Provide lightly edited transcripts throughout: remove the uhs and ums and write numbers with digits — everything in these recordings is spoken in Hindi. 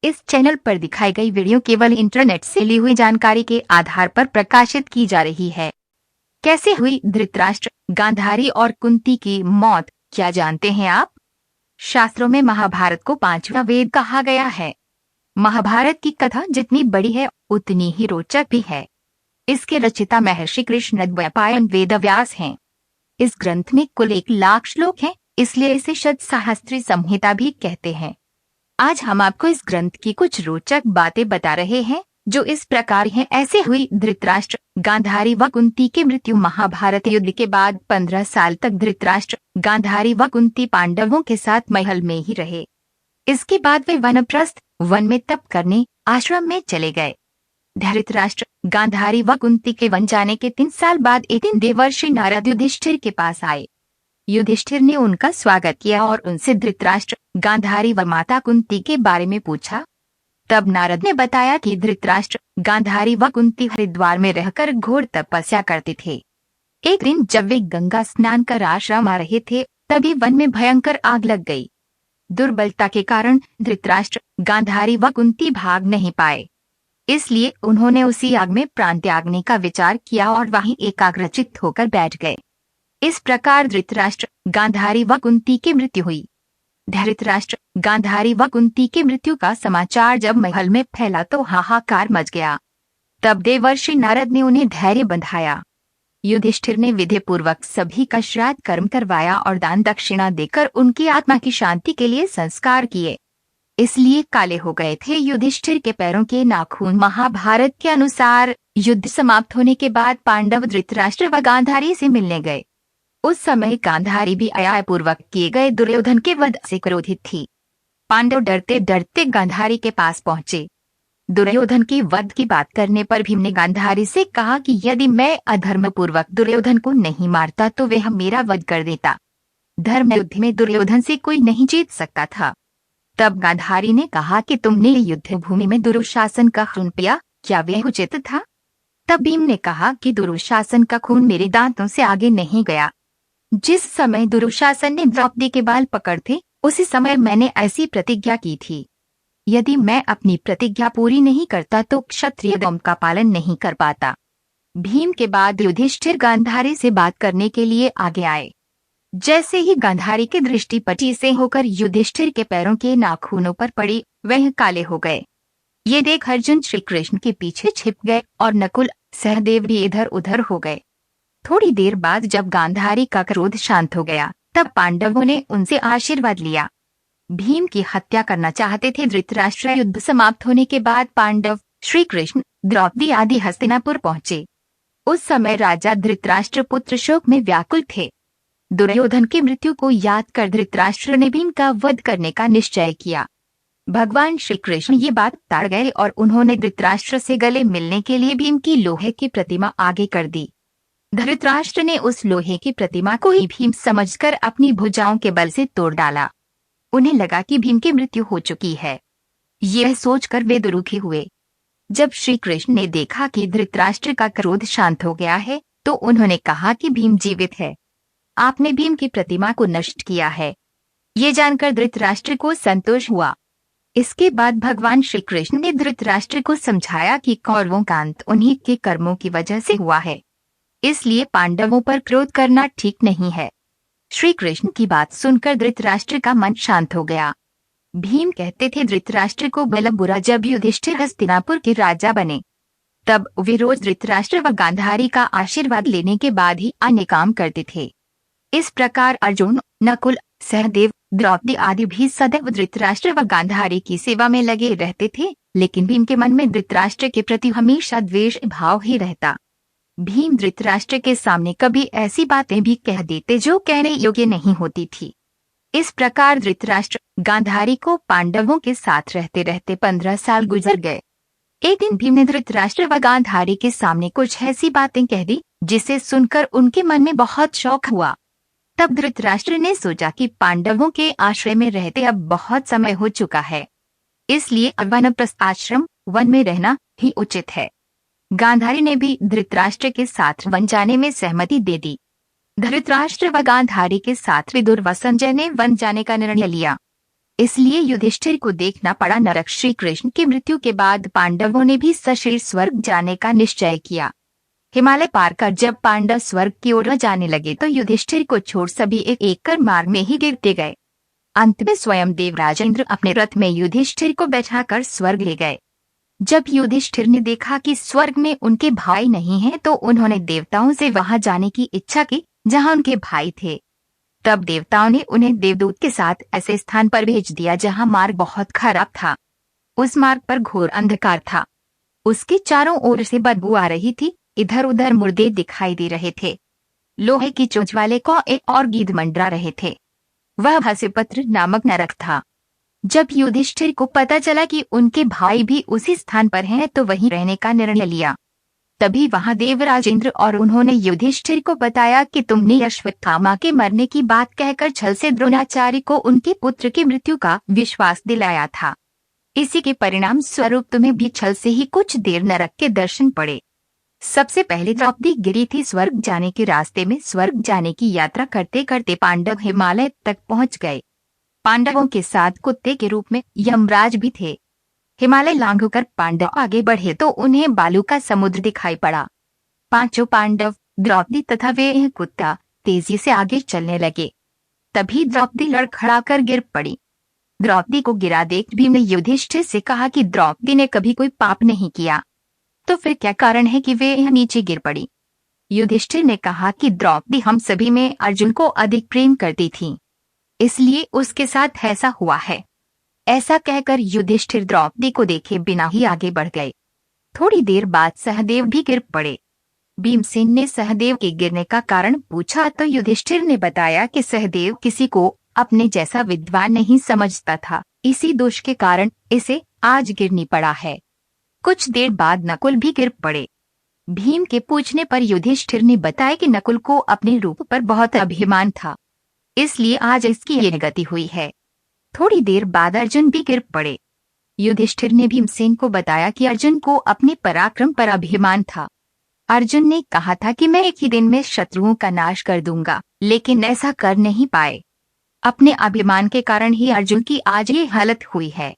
इस चैनल पर दिखाई गई वीडियो केवल इंटरनेट से ली हुई जानकारी के आधार पर प्रकाशित की जा रही है। कैसे हुई धृतराष्ट्र, गांधारी और कुंती की मौत, क्या जानते हैं आप? शास्त्रों में महाभारत को पांचवा वेद कहा गया है। महाभारत की कथा जितनी बड़ी है उतनी ही रोचक भी है। इसके रचिता महर्षि कृष्णद्वैपायन वेदव्यास हैं। इस ग्रंथ में कुल 1,00,000 श्लोक हैं, इसलिए इसे शतसहस्त्री संहिता भी कहते हैं। आज हम आपको इस ग्रंथ की कुछ रोचक बातें बता रहे हैं, जो इस प्रकार हैं। ऐसे हुई धृतराष्ट्र, गांधारी व कुंती की मृत्यु। महाभारत युद्ध के बाद 15 साल तक धृतराष्ट्र, गांधारी व कुंती पांडवों के साथ महल में ही रहे। इसके बाद वे वनप्रस्थ, वन में तप करने आश्रम में चले गए। धृतराष्ट्र, गांधारी व कुंती के वन जाने के 3 साल बाद एक दिन देवर्षि नारद युधिष्ठिर के पास आए। युधिष्ठिर ने उनका स्वागत किया और उनसे धृतराष्ट्र, गांधारी व माता कुंती के बारे में पूछा। तब नारद ने बताया कि धृतराष्ट्र, गांधारी व कुंती हरिद्वार में रहकर घोर तपस्या करते थे। एक दिन जब वे गंगा स्नान कर आश्रम आ रहे थे, तभी वन में भयंकर आग लग गई। दुर्बलता के कारण धृतराष्ट्र, गांधारी व कुंती भाग नहीं पाए, इसलिए उन्होंने उसी आग में प्राण त्यागने का विचार किया और वहीं एकाग्रचित्त होकर बैठ गए। इस प्रकार धृतराष्ट्र, गांधारी व कुंती की मृत्यु हुई। धृतराष्ट्र, गांधारी व कुंती की मृत्यु का समाचार जब महल में फैला तो हाहाकार मच गया। तब देवर्षि नारद ने उन्हें धैर्य बंधाया। युधिष्ठिर ने विधि पूर्वक सभी का श्राद्ध कर्म करवाया और दान दक्षिणा देकर उनकी आत्मा की शांति के लिए संस्कार किए। इसलिए काले हो गए थे युधिष्ठिर के पैरों के नाखून। महाभारत के अनुसार युद्ध समाप्त होने के बाद पांडव धृतराष्ट्र व गांधारी से मिलने गए। उस समय गांधारी भी अन्यायपूर्वक किए गए दुर्योधन के वध से क्रोधित थी। पांडव डरते डरते गांधारी के पास पहुंचे। दुर्योधन की वध की बात करने पर भीम ने गांधारी से कहा कि यदि मैं अधर्मपूर्वक दुर्योधन को नहीं मारता तो वह मेरा वध कर देता। धर्म युद्ध में दुर्योधन से कोई नहीं जीत सकता था। तब गांधारी ने कहा कि तुमने युद्ध भूमि में दुरुशासन का खून पिया, क्या वह उचित था? तब भीम ने कहा कि दुरुशासन का खून मेरे दांतों से आगे नहीं गया। जिस समय दुरुशासन ने द्रौपदी के बाल पकड़ थे, उसी समय मैंने ऐसी प्रतिज्ञा की थी। यदि मैं अपनी प्रतिज्ञा पूरी नहीं करता तो क्षत्रिय धर्म का पालन नहीं कर पाता। भीम के बाद युधिष्ठिर गांधारी से बात करने के लिए आगे आए। जैसे ही गांधारी की दृष्टि पटी से होकर युधिष्ठिर के पैरों के नाखूनों पर पड़ी, वह काले हो गए। ये देख अर्जुन श्री कृष्ण के पीछे छिप गए और नकुल, सहदेव भी इधर उधर हो गए। थोड़ी देर बाद जब गांधारी का क्रोध शांत हो गया, तब पांडवों ने उनसे आशीर्वाद लिया। भीम की हत्या करना चाहते थे धृतराष्ट्र। युद्ध समाप्त होने के बाद पांडव, श्री कृष्ण, द्रौपदी आदि हस्तिनापुर पहुंचे। उस समय राजा धृतराष्ट्र पुत्र शोक में व्याकुल थे। दुर्योधन की मृत्यु को याद कर धृतराष्ट्र ने भीम का वध करने का निश्चय किया। भगवान श्री कृष्ण ये बात टाल गए और उन्होंने धृतराष्ट्र से गले मिलने के लिए भीम की लोहे की प्रतिमा आगे कर दी। धृतराष्ट्र ने उस लोहे की प्रतिमा को ही भीम समझकर अपनी भुजाओं के बल से तोड़ डाला। उन्हें लगा कि भीम की मृत्यु हो चुकी है। यह सोचकर वे दुरुखी हुए। जब श्री कृष्ण ने देखा कि धृतराष्ट्र का क्रोध शांत हो गया है, तो उन्होंने कहा कि भीम जीवित है। आपने भीम की प्रतिमा को नष्ट किया है। ये जानकर धृतराष्ट्र को संतोष हुआ। इसके बाद भगवान श्री कृष्ण ने धृतराष्ट्र को समझाया कि कौरवों का अंत उन्हीं के कर्मों की वजह से हुआ है, इसलिए पांडवों पर क्रोध करना ठीक नहीं है। श्री कृष्ण की बात सुनकर धृतराष्ट्र का मन शांत हो गया। भीम कहते थे धृतराष्ट्र को बल बुरा जब युधिष्ठिर हस्तिनापुर के राजा बने। तब वे रोज धृतराष्ट्र व गांधारी का आशीर्वाद लेने के बाद ही अन्य काम करते थे। इस प्रकार अर्जुन, नकुल, सहदेव, द्रौपदी आदि भी सदैव धृतराष्ट्र व गांधारी की सेवा में लगे रहते थे, लेकिन भीम के मन में धृतराष्ट्र के प्रति हमेशा द्वेष भाव ही रहता। भीम धृतराष्ट्र के सामने कभी ऐसी बातें भी कह देते जो कहने योग्य नहीं होती थी। इस प्रकार धृतराष्ट्र, गांधारी को पांडवों के साथ रहते रहते 15 साल गुजर गए। एक दिन भीम ने धृतराष्ट्र व गांधारी के सामने कुछ ऐसी बातें कह दी जिसे सुनकर उनके मन में बहुत शौक हुआ। तब धृतराष्ट्र ने सोचा कि पांडवों के आश्रय में रहते अब बहुत समय हो चुका है, इसलिए अब वानप्रस्थ आश्रम, वन में रहना ही उचित है। गांधारी ने भी धृतराष्ट्र के साथ वन जाने में सहमति दे दी। धृतराष्ट्र व गांधारी के साथ विदुर व संजय ने वन जाने का निर्णय लिया। इसलिए युधिष्ठिर को देखना पड़ा नरक। श्री कृष्ण की मृत्यु के बाद पांडवों ने भी सशरीर स्वर्ग जाने का निश्चय किया। हिमालय पार कर जब पांडव स्वर्ग की ओर जाने लगे तो युधिष्ठिर को छोड़ सभी एक एक कर मार्ग में ही गिरते गए। अंत में स्वयं देवराज इंद्र अपने रथ में युधिष्ठिर को बैठाकर स्वर्ग ले गए। जब युधिष्ठिर ने देखा कि स्वर्ग में उनके भाई नहीं हैं, तो उन्होंने देवताओं से वहां जाने की इच्छा की जहां उनके भाई थे। तब देवताओं ने उन्हें देवदूत के साथ ऐसे स्थान पर भेज दिया जहां मार्ग बहुत खराब था। उस मार्ग पर घोर अंधकार था। उसके चारों ओर से बदबू आ रही थी। इधर उधर मुर्दे दिखाई दे रहे थे। लोहे की चोंच वाले कौए और गीद मंडरा रहे थे। वह भस्मपत्र नामक नरक था। जब युधिष्ठिर को पता चला कि उनके भाई भी उसी स्थान पर हैं, तो वहीं रहने का निर्णय लिया। तभी वहां देवराज इंद्र और उन्होंने युधिष्ठिर को बताया कि तुमने अश्वत्थामा के मरने की बात कहकर छल से द्रोणाचार्य को उनके पुत्र की मृत्यु का विश्वास दिलाया था। इसी के परिणाम स्वरूप तुम्हें भी छल से ही कुछ देर नरक के दर्शन पड़े। सबसे पहले द्रौपदी गिरी थी स्वर्ग जाने के रास्ते में। स्वर्ग जाने की यात्रा करते करते पांडव हिमालय तक पहुंच गए। पांडवों के साथ कुत्ते के रूप में यमराज भी थे। हिमालय लांघकर पांडव आगे बढ़े तो उन्हें बालू का समुद्र दिखाई पड़ा। पांचों पांडव, द्रौपदी तथा वे कुत्ता तेजी से आगे चलने लगे। तभी द्रौपदी लड़खड़ाकर गिर पड़ी। द्रौपदी को गिरा देख भीम ने युधिष्ठिर से कहा कि द्रौपदी ने कभी कोई पाप नहीं किया, तो फिर क्या कारण है कि वे नीचे गिर पड़ी। युधिष्ठिर ने कहा कि द्रौपदी हम सभी में अर्जुन को अधिक प्रेम करती थी, इसलिए उसके साथ ऐसा हुआ है। ऐसा कहकर युधिष्ठिर द्रौपदी को देखे बिना ही आगे बढ़ गए। थोड़ी देर बाद सहदेव भी गिर पड़े। भीमसेन ने सहदेव के गिरने का कारण पूछा तो युधिष्ठिर ने बताया कि सहदेव किसी को अपने जैसा विद्वान नहीं समझता था, इसी दोष के कारण इसे आज गिरनी पड़ा है। कुछ देर बाद नकुल भी गिर पड़े। भीम के पूछने पर युधिष्ठिर ने बताया कि नकुल को अपने रूप पर बहुत अभिमान था, इसलिए आज इसकी ये गति हुई है। थोड़ी देर बाद अर्जुन भी गिर पड़े। युधिष्ठिर ने भीमसेन को बताया कि अर्जुन को अपने पराक्रम पर अभिमान था। अर्जुन ने कहा था कि मैं एक ही दिन में शत्रुओं का नाश कर दूंगा, लेकिन ऐसा कर नहीं पाए। अपने अभिमान के कारण ही अर्जुन की आज ये हालत हुई है।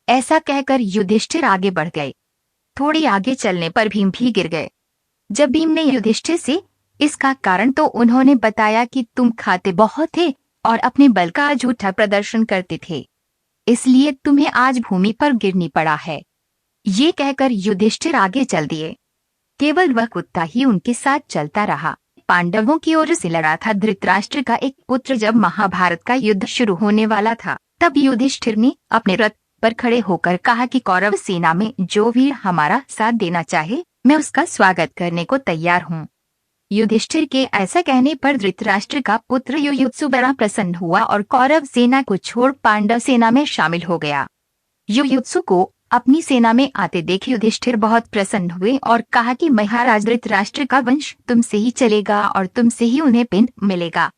ऐसा कहकर युधिष्ठिर आगे बढ़ गए। थोड़ी आगे चलने पर भीम भी गिर गए। जब भीम ने युधिष्ठिर से इसका कारण तो उन्होंने बताया कि तुम खाते बहुत थे और अपने बल का झूठा प्रदर्शन करते थे, इसलिए तुम्हें आज भूमि पर गिरनी पड़ा है। ये कहकर युधिष्ठिर आगे चल दिए। केवल वह कुत्ता ही उनके साथ चलता रहा। पांडवों की ओर से लड़ा था धृतराष्ट्र का एक पुत्र। जब महाभारत का युद्ध शुरू होने वाला था, तब युधिष्ठिर ने अपने रथ पर खड़े होकर कहा कि कौरव सेना में जो वीर हमारा साथ देना चाहे, मैं उसका स्वागत करने को तैयार हूँ। युधिष्ठिर के ऐसा कहने पर धृतराष्ट्र का पुत्र युयुत्सु बड़ा प्रसन्न हुआ और कौरव सेना को छोड़ पांडव सेना में शामिल हो गया। युयुत्सु को अपनी सेना में आते देख युधिष्ठिर बहुत प्रसन्न हुए और कहा कि महाराज धृतराष्ट्र का वंश तुमसे ही चलेगा और तुमसे ही उन्हें पिंड मिलेगा।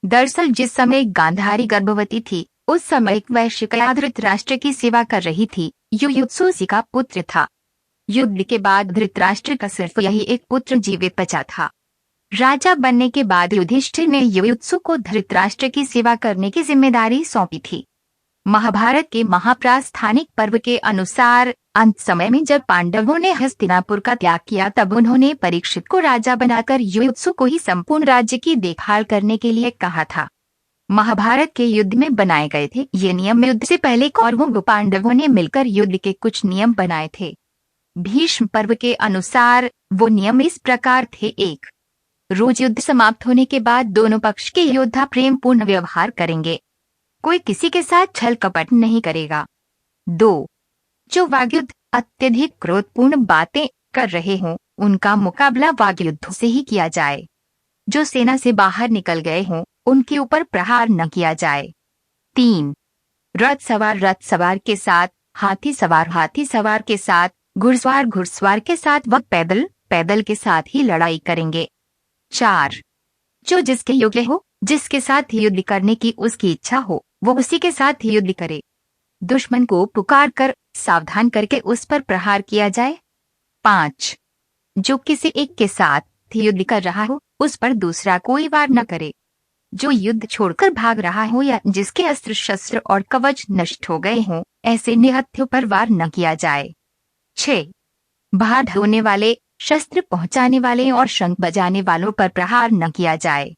दरअसल जिस समय गांधारी गर्भवती थी, उस समय एक वैश्यकया धृतराष्ट्र की सेवा कर रही थी। युयुत्सु उसी का पुत्र था। युद्ध के बाद धृतराष्ट्र का सिर्फ यही एक पुत्र जीवित बचा था। राजा बनने के बाद युधिष्ठिर ने युयुत्सु को धृतराष्ट्र की सेवा करने की जिम्मेदारी सौंपी थी। महाभारत के महाप्रास्थानिक पर्व के अनुसार अंत समय में जब पांडवों ने हस्तिनापुर का त्याग किया, तब उन्होंने परीक्षित को राजा बनाकर युयुत्सु को ही संपूर्ण राज्य की देखभाल करने के लिए कहा था। महाभारत के युद्ध में बनाए गए थे ये नियम युद्ध से पहले कौरवों व पांडवों ने मिलकर युद्ध के कुछ नियम बनाए थे। भीष्म पर्व के अनुसार वो नियम इस प्रकार थे: 1. रोज युद्ध समाप्त होने के बाद दोनों पक्ष के योद्धा प्रेम पूर्ण व्यवहार करेंगे, कोई किसी के साथ छल कपट नहीं करेगा। 2. जो वाग्युद्ध अत्यधिक क्रोधपूर्ण बातें कर रहे हों, उनका मुकाबला वाग्युद्ध से ही किया जाए। जो सेना से बाहर निकल गए हों, उनके ऊपर प्रहार न किया जाए। 3. रथ सवार के साथ, हाथी सवार के साथ, घुड़सवार के साथ व पैदल के साथ ही लड़ाई करेंगे। 4. जो जिसके योग्य हो, जिसके साथ युद्ध करने की उसकी इच्छा हो, वो उसी के साथ युद्ध करे। दुश्मन को पुकार कर सावधान करके उस पर प्रहार किया जाए। 5. जो किसी एक के साथ युद्ध कर रहा हो, उस पर दूसरा कोई वार न करे। जो युद्ध छोड़कर भाग रहा हो या जिसके अस्त्र शस्त्र और कवच नष्ट हो गए हों, ऐसे निहत्थों पर वार न किया जाए। 6. भार ढोने वाले, शस्त्र पहुंचाने वाले और शंख बजाने वालों पर प्रहार न किया जाए।